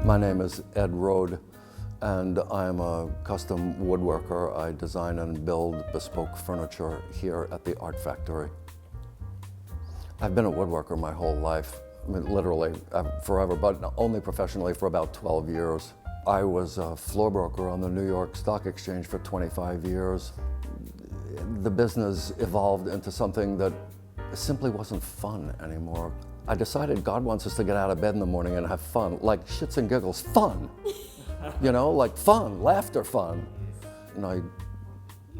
My name is Ed Rode, and I'm a custom woodworker. I design and build bespoke furniture here at the Art Factory. I've been a woodworker my whole life, I mean, literally forever, but only professionally for about 12 years. I was a floor broker on the New York Stock Exchange for 25 years. The business evolved into something that simply wasn't fun anymore. I decided God wants us to get out of bed in the morning and have fun, like shits and giggles, fun. You know, like fun, laughter fun. And I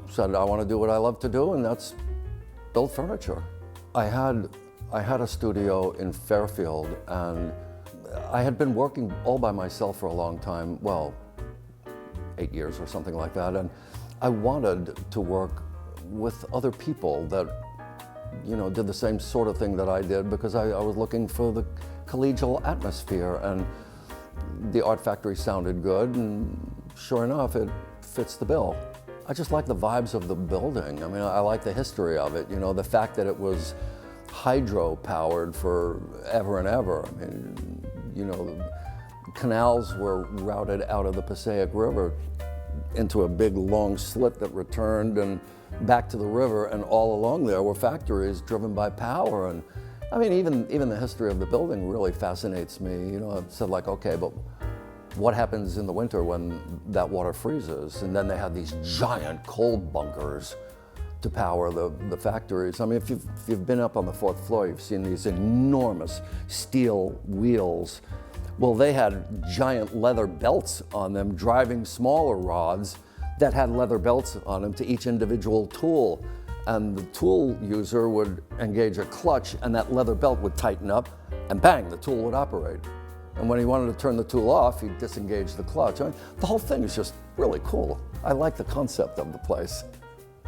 said, I want to do what I love to do, and that's build furniture. I had a studio in Fairfield, and I had been working all by myself for a long time, well, 8 years or something like that, and I wanted to work with other people that, you know, did the same sort of thing that I did, because I was looking for the collegial atmosphere, and the Art Factory sounded good, and sure enough, it fits the bill. I just like the vibes of the building. I mean, I like the history of it, you know, the fact that it was hydro-powered for ever and ever. I mean, you know, canals were routed out of the Passaic River into a big long slit that returned and back to the river, and all along there were factories driven by power. And I mean, even the history of the building really fascinates me. You know, I've said, like, okay, but what happens in the winter when that water freezes? And then they had these giant coal bunkers to power the factories. I mean, if you've been up on the 4th floor, you've seen these enormous steel wheels. Well, they had giant leather belts on them, driving smaller rods that had leather belts on them to each individual tool. And the tool user would engage a clutch, and that leather belt would tighten up, and bang, the tool would operate. And when he wanted to turn the tool off, he'd disengage the clutch. I mean, the whole thing is just really cool. I like the concept of the place.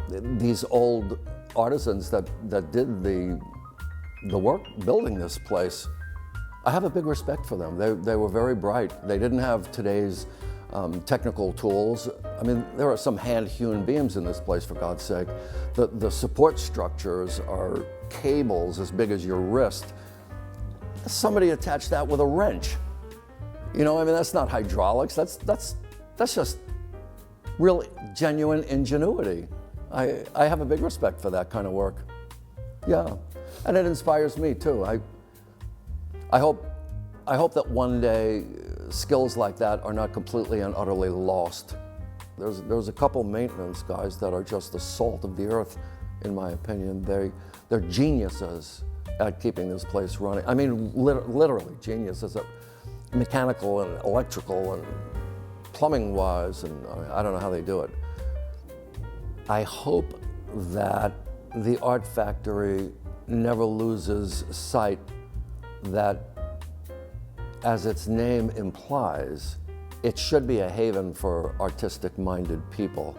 These old artisans that did the work building this place, I have a big respect for them. They were very bright. They didn't have today's technical tools. I mean, there are some hand-hewn beams in this place, for God's sake. The support structures are cables as big as your wrist. Somebody attached that with a wrench. You know, I mean, that's not hydraulics. That's just real, genuine ingenuity. I have a big respect for that kind of work. Yeah, and it inspires me too. I hope that one day skills like that are not completely and utterly lost. There's a couple maintenance guys that are just the salt of the earth, in my opinion. They're geniuses at keeping this place running. I mean, literally geniuses at mechanical and electrical and plumbing wise, and I don't know how they do it. I hope that the Art Factory never loses sight that, as its name implies, it should be a haven for artistic-minded people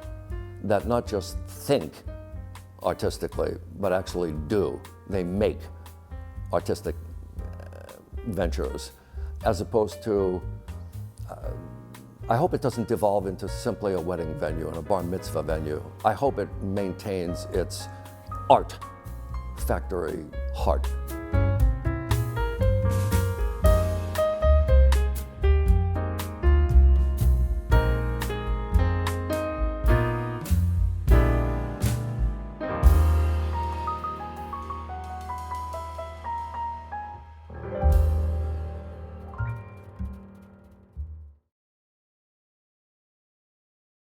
that not just think artistically, but actually do. They make artistic ventures, as opposed to, I hope it doesn't devolve into simply a wedding venue and a bar mitzvah venue. I hope it maintains its Art Factory heart.